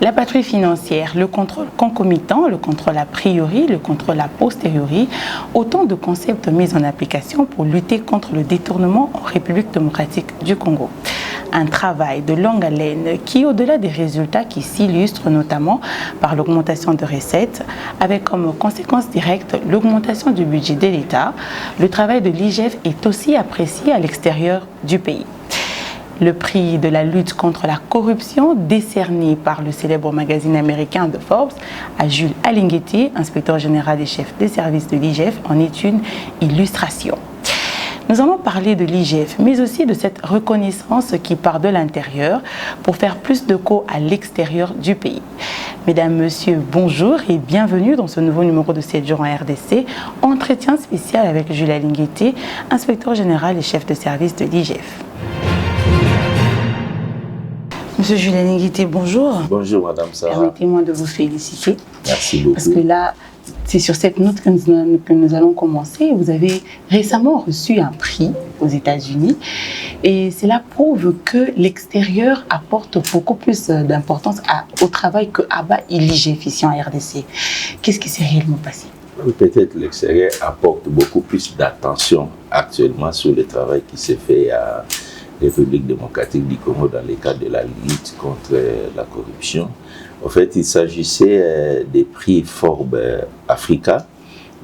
La patrouille financière, le contrôle concomitant, le contrôle a priori, le contrôle a posteriori, autant de concepts mis en application pour lutter contre le détournement en République démocratique du Congo. Un travail de longue haleine qui, au-delà des résultats qui s'illustrent notamment par l'augmentation de recettes, avec comme conséquence directe l'augmentation du budget de l'État, le travail de l'IGF est aussi apprécié à l'extérieur du pays. Le prix de la lutte contre la corruption décerné par le célèbre magazine américain de Forbes à Jules Alinguetti, inspecteur général des chefs des services de l'IGF, en est une illustration. Nous allons parler de l'IGF, mais aussi de cette reconnaissance qui part de l'intérieur pour faire plus de co à l'extérieur du pays. Mesdames, Messieurs, bonjour et bienvenue dans ce nouveau numéro de 7 jours en RDC, entretien spécial avec Jules Alinguetti, inspecteur général et chef de service de l'IGF. Monsieur Jules Alinguetti, bonjour. Bonjour Madame Sarah. Permettez-moi de vous féliciter. Merci beaucoup. Parce que là, c'est sur cette note que nous allons commencer. Vous avez récemment reçu un prix aux États-Unis et cela prouve que l'extérieur apporte beaucoup plus d'importance au travail que ABA et l'IGF ici en RDC. Qu'est-ce qui s'est réellement passé? Peut-être l'extérieur apporte beaucoup plus d'attention actuellement sur le travail qui s'est fait à République démocratique du Congo dans le cadre de la lutte contre la corruption. En fait, il s'agissait des prix Forbes Africa.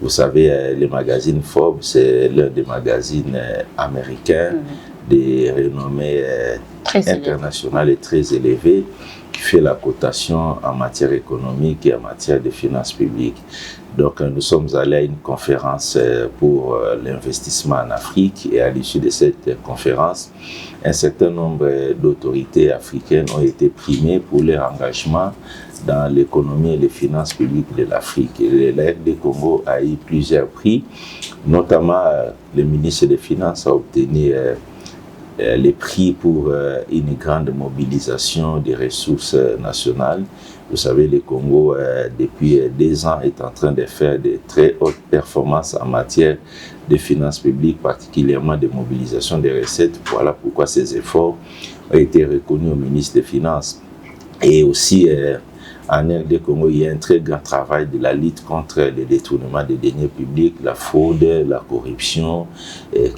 Vous savez, le magazine Forbes, c'est l'un des magazines américains de renommée internationale et très élevée qui fait la cotation en matière économique et en matière de finances publiques. Donc, nous sommes allés à une conférence pour l'investissement en Afrique et à l'issue de cette conférence, un certain nombre d'autorités africaines ont été primées pour leur engagement dans l'économie et les finances publiques de l'Afrique. La RD Congo a eu plusieurs prix, notamment le ministre des Finances a obtenu les prix pour une grande mobilisation des ressources nationales. Vous savez, le Congo, depuis 2 ans, est en train de faire de très hautes performances en matière de finances publiques, particulièrement de mobilisation des recettes. Voilà pourquoi ces efforts ont été reconnus au ministre des Finances. Et aussi, en RD Congo, il y a un très grand travail de la lutte contre le détournement des deniers publics, la fraude, la corruption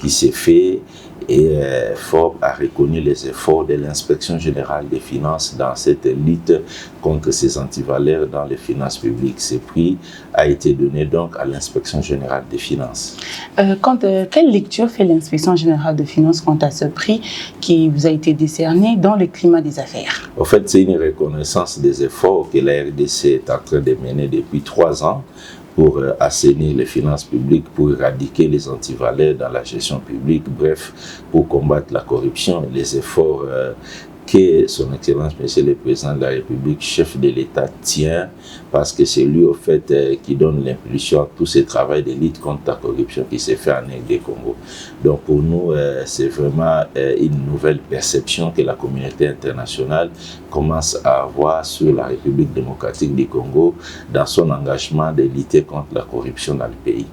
qui s'est fait. Et Forbes a reconnu les efforts de l'inspection générale des finances dans cette lutte contre ces antivaleurs dans les finances publiques. Ce prix a été donné donc à l'inspection générale des finances. Quelle lecture fait l'inspection générale des finances quant à ce prix qui vous a été décerné dans le climat des affaires? En fait, c'est une reconnaissance des efforts que la RDC est en train de mener depuis 3 ans pour assainir les finances publiques, pour éradiquer les antivaleurs dans la gestion publique, bref, pour combattre la corruption. Les efforts que son Excellence, Monsieur le Président de la République, chef de l'État, tient, parce que c'est lui, au fait, qui donne l'impulsion à tout ce travail de lutte contre la corruption qui s'est fait en RD Congo. Donc pour nous, c'est vraiment une nouvelle perception que la communauté internationale commence à avoir sur la République démocratique du Congo dans son engagement de lutter contre la corruption dans le pays.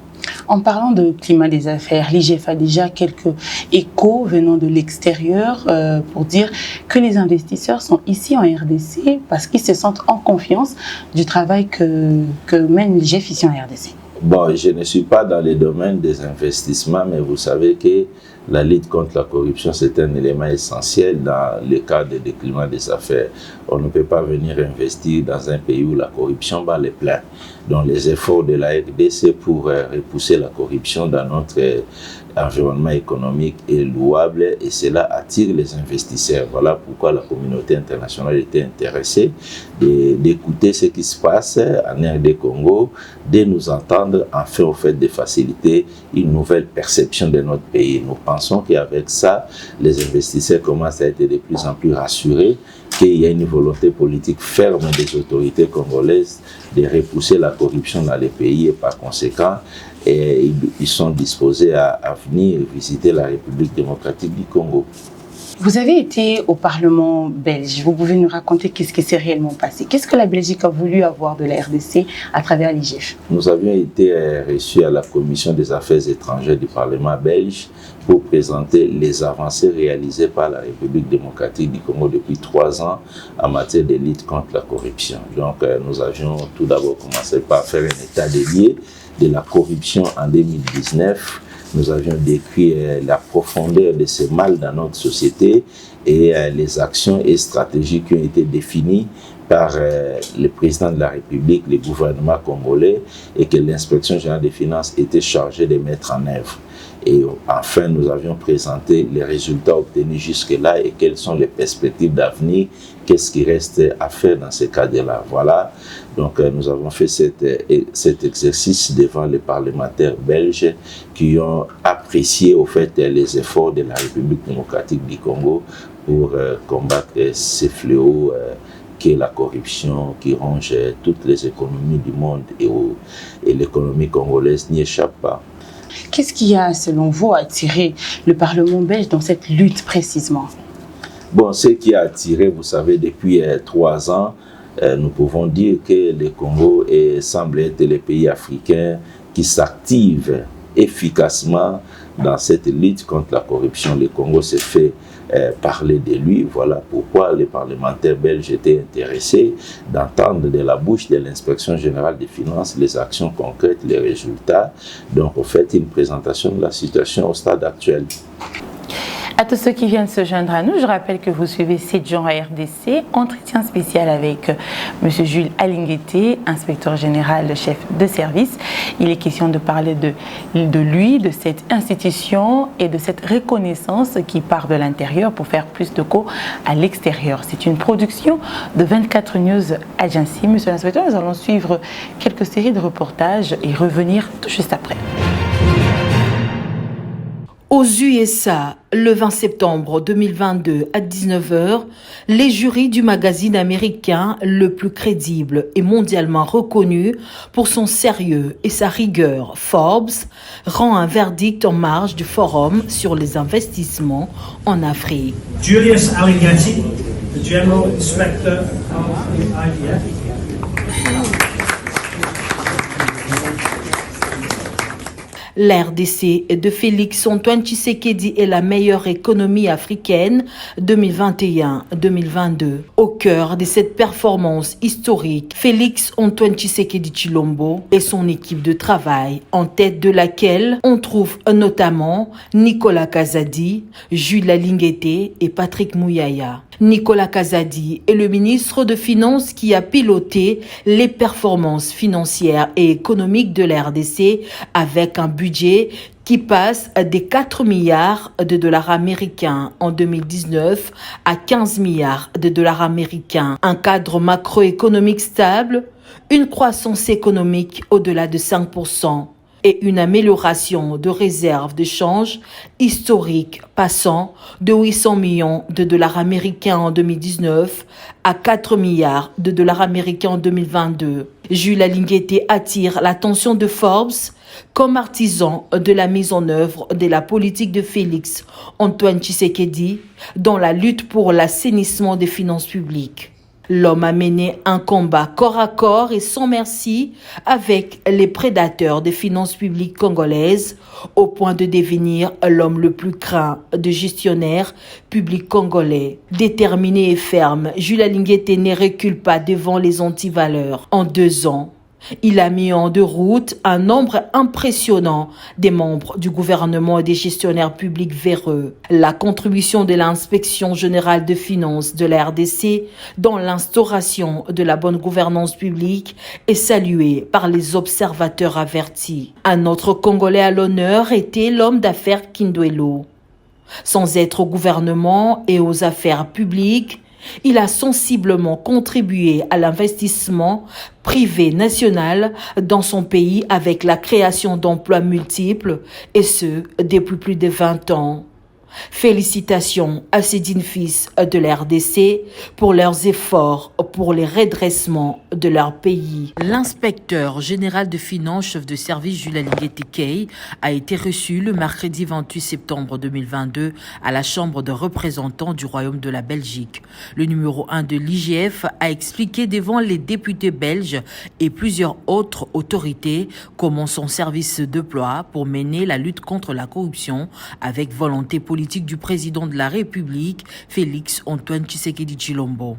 En parlant de climat des affaires, l'IGF a déjà quelques échos venant de l'extérieur pour dire que les investisseurs sont ici en RDC parce qu'ils se sentent en confiance du travail que mène l'IGF ici en RDC. Bon, je ne suis pas dans le domaine des investissements, mais vous savez que la lutte contre la corruption, c'est un élément essentiel dans le cadre du climat des affaires. On ne peut pas venir investir dans un pays où la corruption bat les pleins. Donc les efforts de la RDC pour repousser la corruption dans notre environnement économique est louable et cela attire les investisseurs. Voilà pourquoi la communauté internationale était intéressée d'écouter ce qui se passe en RD Congo, de nous entendre, enfin au fait de faciliter une nouvelle perception de notre pays. Nous pensons qu'avec ça, les investisseurs commencent à être de plus en plus rassurés qu'il y a une volonté politique ferme des autorités congolaises de repousser la corruption dans les pays et par conséquent, ils sont disposés à venir visiter la République démocratique du Congo. Vous avez été au Parlement belge. Vous pouvez nous raconter qu'est-ce qui s'est réellement passé? Qu'est-ce que la Belgique a voulu avoir de la RDC à travers l'IGF? Nous avions été reçus à la Commission des Affaires étrangères du Parlement belge pour présenter les avancées réalisées par la République démocratique du Congo depuis 3 ans en matière de lutte contre la corruption. Donc, nous avions tout d'abord commencé par faire un état des lieux de la corruption en 2019. Nous avions décrit la profondeur de ce mal dans notre société et les actions et stratégies qui ont été définies par le président de la République, le gouvernement congolais, et que l'inspection générale des finances était chargée de mettre en œuvre. Et enfin, nous avions présenté les résultats obtenus jusque-là et quelles sont les perspectives d'avenir, qu'est-ce qui reste à faire dans ce cadre-là. Voilà, donc nous avons fait cet exercice devant les parlementaires belges qui ont apprécié au fait les efforts de la République démocratique du Congo pour combattre ces fléaux qui est la corruption qui ronge toutes les économies du monde et l'économie congolaise n'y échappe pas. Qu'est-ce qui a, selon vous, attiré le Parlement belge dans cette lutte précisément? Bon, ce qui a attiré, vous savez, depuis 3 ans, nous pouvons dire que le Congo semble être le pays africain qui s'active efficacement dans cette lutte contre la corruption. Le Congo s'est fait parler de lui. Voilà pourquoi les parlementaires belges étaient intéressés d'entendre de la bouche de l'inspection générale des finances les actions concrètes, les résultats. Donc, en fait, une présentation de la situation au stade actuel. À tous ceux qui viennent se joindre à nous, je rappelle que vous suivez 7 jours à RDC, entretien spécial avec M. Jules Alinguete, inspecteur général, chef de service. Il est question de parler de lui, de cette institution et de cette reconnaissance qui part de l'intérieur pour faire plus de go à l'extérieur. C'est une production de 24 News Agency. Monsieur l'inspecteur, nous allons suivre quelques séries de reportages et revenir tout juste après. Aux USA, le 20 septembre 2022 à 19h, les jurys du magazine américain le plus crédible et mondialement reconnu pour son sérieux et sa rigueur, Forbes, rend un verdict en marge du forum sur les investissements en Afrique. Julius Alinguete, the General Inspector of the IDF. L'RDC de Félix-Antoine Tshisekedi est la meilleure économie africaine 2021-2022. Au cœur de cette performance historique, Félix-Antoine Tshisekedi Tshilombo et son équipe de travail, en tête de laquelle on trouve notamment Nicolas Kazadi, Jules Alinguete et Patrick Mouyaya. Nicolas Kazadi est le ministre de Finances qui a piloté les performances financières et économiques de la RDC avec un budget qui passe des 4 milliards de dollars américains en 2019 à 15 milliards de dollars américains. Un cadre macroéconomique stable, une croissance économique au-delà de 5%. Et une amélioration de réserves de change historique passant de 800 millions de dollars américains en 2019 à 4 milliards de dollars américains en 2022. Jules Alinguete attire l'attention de Forbes comme artisan de la mise en œuvre de la politique de Félix-Antoine Tshisekedi dans la lutte pour l'assainissement des finances publiques. L'homme a mené un combat corps à corps et sans merci avec les prédateurs des finances publiques congolaises au point de devenir l'homme le plus craint de gestionnaires publics congolais. Déterminé et ferme, Jules Alinguete ne recule pas devant les antivaleurs. En 2 ans, il a mis en route un nombre impressionnant des membres du gouvernement et des gestionnaires publics véreux. La contribution de l'inspection générale de finances de la RDC dans l'instauration de la bonne gouvernance publique est saluée par les observateurs avertis. Un autre Congolais à l'honneur était l'homme d'affaires Kindwelo. Sans être au gouvernement et aux affaires publiques, il a sensiblement contribué à l'investissement privé national dans son pays avec la création d'emplois multiples, et ce, depuis plus de 20 ans. Félicitations à ces dignes fils de la RDC pour leurs efforts pour les redressements de leur pays. L'inspecteur général de finances, chef de service Jules Linguet a été reçu le mercredi 28 septembre 2022 à la Chambre de représentants du Royaume de la Belgique. Le numéro 1 de l'IGF a expliqué devant les députés belges et plusieurs autres autorités comment son service se déploie pour mener la lutte contre la corruption avec volonté politique du président de la République, Félix Antoine Tshisekedi Tshilombo.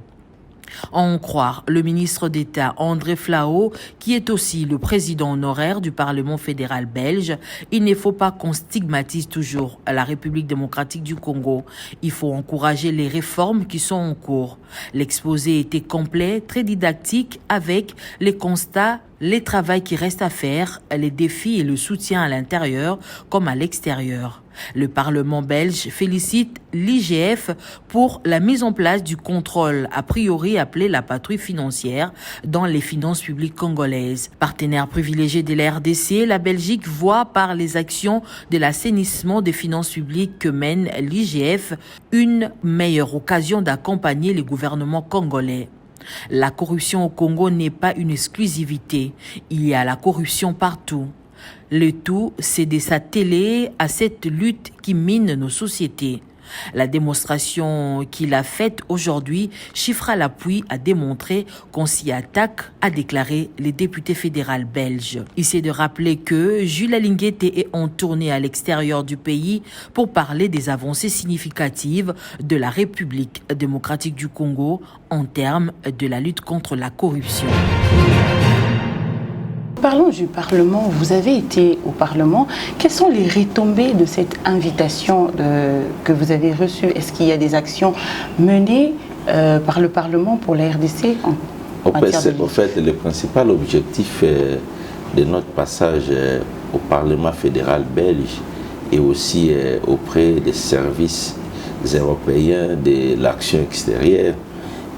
À en croire le ministre d'État André Flau, qui est aussi le président honoraire du Parlement fédéral belge, il ne faut pas qu'on stigmatise toujours la République démocratique du Congo. Il faut encourager les réformes qui sont en cours. L'exposé était complet, très didactique, avec les constats, les travaux qui restent à faire, les défis et le soutien à l'intérieur comme à l'extérieur. Le Parlement belge félicite l'IGF pour la mise en place du contrôle a priori appelé la patrouille financière dans les finances publiques congolaises. Partenaire privilégié de la RDC, la Belgique voit par les actions de l'assainissement des finances publiques que mène l'IGF une meilleure occasion d'accompagner les gouvernements congolais. La corruption au Congo n'est pas une exclusivité. Il y a la corruption partout. Le tout, c'est de s'atteler à cette lutte qui mine nos sociétés. La démonstration qu'il a faite aujourd'hui chiffre l'appui à démontrer qu'on s'y attaque, a déclaré le député fédéral belge. Il s'est de rappeler que Jules Linguet est en tournée à l'extérieur du pays pour parler des avancées significatives de la République démocratique du Congo en termes de la lutte contre la corruption. Parlons du Parlement. Vous avez été au Parlement. Quelles sont les retombées de cette invitation que vous avez reçue? Est-ce qu'il y a des actions menées par le Parlement pour la RDC en fait, le principal objectif de notre passage au Parlement fédéral belge et aussi auprès des services européens de l'action extérieure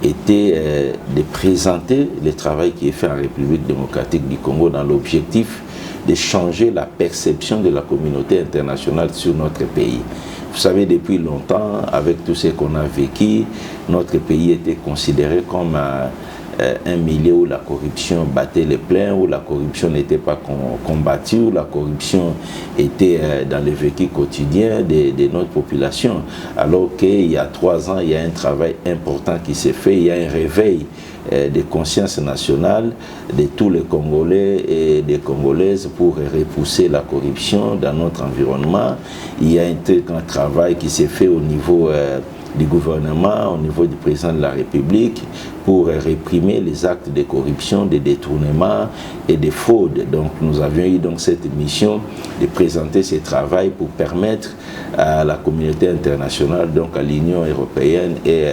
était de présenter le travail qui est fait en République démocratique du Congo dans l'objectif de changer la perception de la communauté internationale sur notre pays. Vous savez, depuis longtemps, avec tout ce qu'on a vécu, notre pays était considéré comme un milieu où la corruption battait les pleins, où la corruption n'était pas combattue, où la corruption était dans le vécu quotidien de notre population. Alors qu'il y a 3 ans, il y a un travail important qui s'est fait, il y a un réveil de conscience nationale de tous les Congolais et des Congolaises pour repousser la corruption dans notre environnement. Il y a un travail qui s'est fait au niveau du gouvernement, au niveau du président de la République, pour réprimer les actes de corruption, de détournement et de fraude. Donc nous avions eu donc cette mission de présenter ce travail pour permettre à la communauté internationale, donc à l'Union européenne et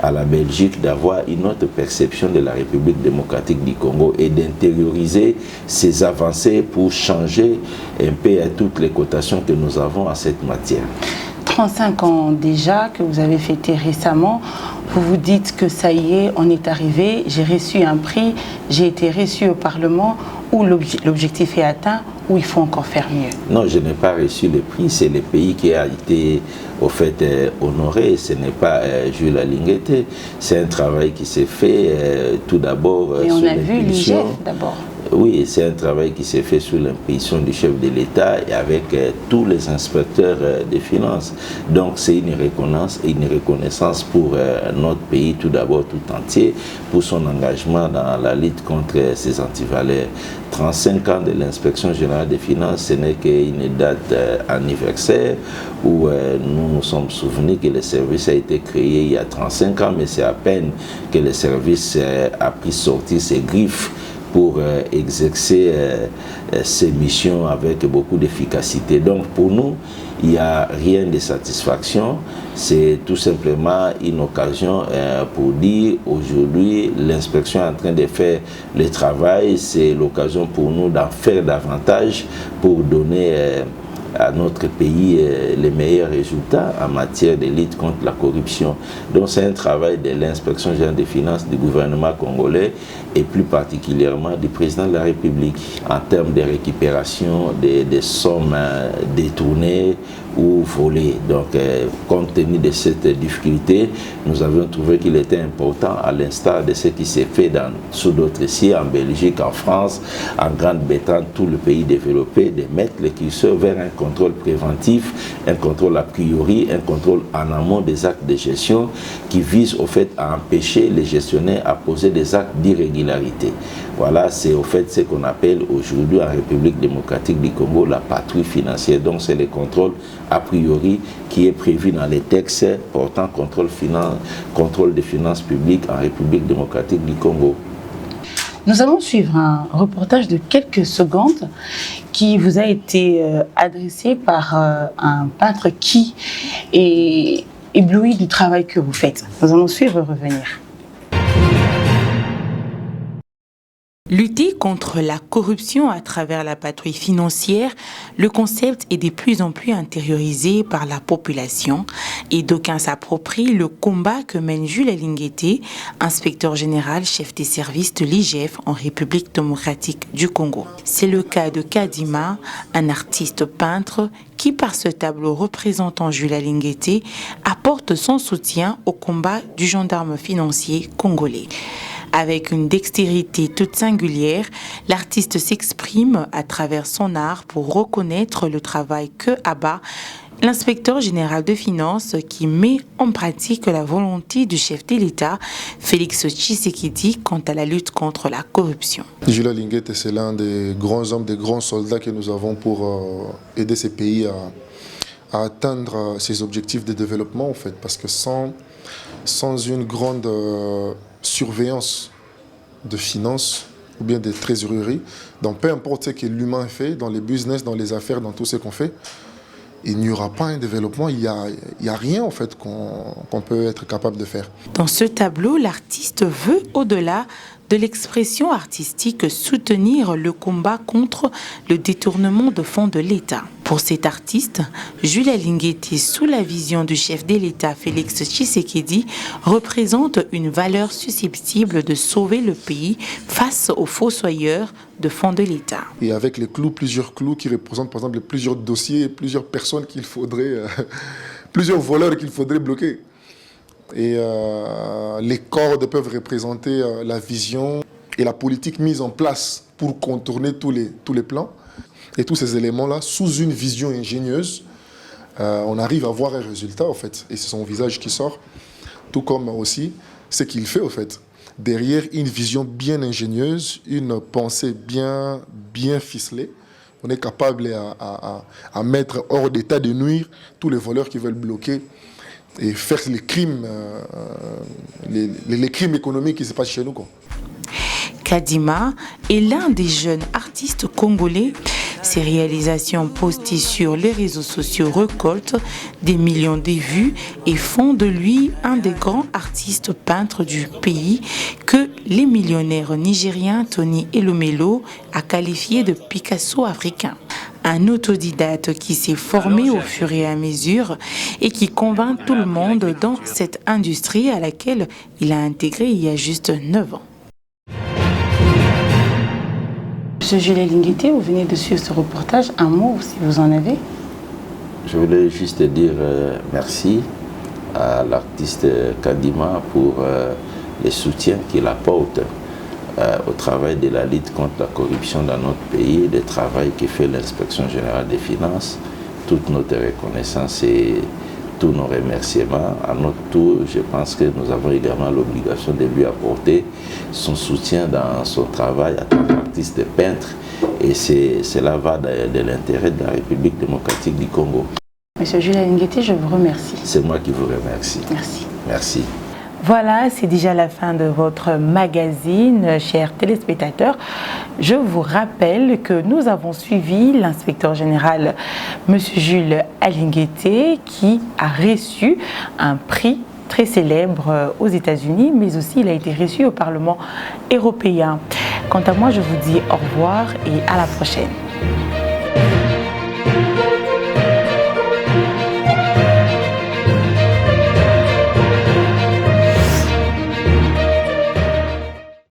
à la Belgique d'avoir une autre perception de la République démocratique du Congo et d'intérioriser ces avancées pour changer un peu toutes les cotations que nous avons à cette matière. 35 ans déjà que vous avez fêté récemment, vous vous dites que ça y est, on est arrivé, j'ai reçu un prix, j'ai été reçu au Parlement, où l'objectif est atteint, ou il faut encore faire mieux? Non, je n'ai pas reçu le prix, c'est le pays qui a été au fait honoré, ce n'est pas Jules Linguet, c'est un travail qui s'est fait tout d'abord et on a vu l'IGF d'abord. Oui, c'est un travail qui s'est fait sous l'impulsion du chef de l'État et avec tous les inspecteurs des finances. Donc c'est une reconnaissance pour notre pays tout d'abord tout entier, pour son engagement dans la lutte contre ces antivaleurs. 35 ans de l'inspection générale des finances, ce n'est qu'une date anniversaire où nous nous sommes souvenus que le service a été créé il y a 35 ans, mais c'est à peine que le service a pu sortir ses griffes pour exercer ses missions avec beaucoup d'efficacité. Donc pour nous, il n'y a rien de satisfaction, c'est tout simplement une occasion pour dire aujourd'hui l'inspection est en train de faire le travail, c'est l'occasion pour nous d'en faire davantage pour donner à notre pays les meilleurs résultats en matière de lutte contre la corruption. Donc c'est un travail de l'inspection générale des finances du gouvernement congolais et plus particulièrement du président de la République en termes de récupération des sommes détournées ou volés. Donc, compte tenu de cette difficulté, nous avions trouvé qu'il était important, à l'instar de ce qui s'est fait sous d'autres sites, en Belgique, en France, en Grande-Bretagne, tout le pays développé, de mettre le curseur vers un contrôle préventif, un contrôle a priori, un contrôle en amont des actes de gestion qui vise au fait à empêcher les gestionnaires à poser des actes d'irrégularité. Voilà, c'est au fait ce qu'on appelle aujourd'hui en République démocratique du Congo la patrouille financière. Donc c'est le contrôle a priori qui est prévu dans les textes portant contrôle des finances publiques en République démocratique du Congo. Nous allons suivre un reportage de quelques secondes qui vous a été adressé par un peintre qui est ébloui du travail que vous faites. Nous allons suivre et revenir. Lutter contre la corruption à travers la patrouille financière, le concept est de plus en plus intériorisé par la population et d'aucuns s'approprient le combat que mène Jules Alinguete, inspecteur général chef des services de l'IGF en République démocratique du Congo. C'est le cas de Kadima, un artiste peintre qui, par ce tableau représentant Jules Alinguete, apporte son soutien au combat du gendarme financier congolais. Avec une dextérité toute singulière, l'artiste s'exprime à travers son art pour reconnaître le travail que abat l'inspecteur général de finances qui met en pratique la volonté du chef de l'État, Félix Tshisekedi, quant à la lutte contre la corruption. Jules Alinguete, c'est l'un des grands hommes, des grands soldats que nous avons pour aider ces pays à atteindre ces objectifs de développement, en fait, parce que sans une grande surveillance de finances ou bien de trésorerie, dans peu importe ce que l'humain fait, dans les business, dans les affaires, dans tout ce qu'on fait, il n'y aura pas un développement, il n'y a rien en fait qu'on peut être capable de faire. Dans ce tableau, l'artiste veut, au-delà de l'expression artistique, soutenir le combat contre le détournement de fonds de l'État. Pour cet artiste, Jules Alinguete, sous la vision du chef de l'État Félix Tshisekedi, représente une valeur susceptible de sauver le pays face aux fossoyeurs de fonds de l'État. Et avec les clous, plusieurs clous qui représentent par exemple plusieurs dossiers, plusieurs personnes qu'il faudrait, plusieurs voleurs qu'il faudrait bloquer. Et les cordes peuvent représenter la vision et la politique mise en place pour contourner tous les plans. Et tous ces éléments-là, sous une vision ingénieuse, on arrive à voir un résultat, en fait. Et c'est son visage qui sort, tout comme aussi ce qu'il fait, en fait. Derrière une vision bien ingénieuse, une pensée bien ficelée, on est capable à mettre hors d'état de nuire tous les voleurs qui veulent bloquer et faire les crimes, les crimes économiques qui se passent chez nous, quoi. Kadima est l'un des jeunes artistes congolais. Ses réalisations postées sur les réseaux sociaux récoltent des millions de vues et font de lui un des grands artistes peintres du pays que les millionnaires nigériens Tony Elumelu a qualifié de Picasso africain. Un autodidacte qui s'est formé au fur et à mesure et qui convainc tout le monde dans cette industrie à laquelle il a intégré il y a juste 9 ans. Monsieur Jules Alinguete, vous venez de suivre ce reportage. Un mot, si vous en avez? Je voulais juste dire merci à l'artiste Kadima pour le soutien qu'il apporte au travail de la lutte contre la corruption dans notre pays, le travail que fait l'inspection générale des finances. Toute notre reconnaissance et tous nos remerciements. À notre tour, je pense que nous avons également l'obligation de lui apporter son soutien dans son travail en tant qu'artiste peintre. Et cela va de l'intérêt de la République démocratique du Congo. Monsieur Jules Alinguete, je vous remercie. C'est moi qui vous remercie. Merci. Merci. Voilà, c'est déjà la fin de votre magazine, chers téléspectateurs. Je vous rappelle que nous avons suivi l'inspecteur général, M. Jules Alinguete, qui a reçu un prix très célèbre aux États-Unis, mais aussi il a été reçu au Parlement européen. Quant à moi, je vous dis au revoir et à la prochaine.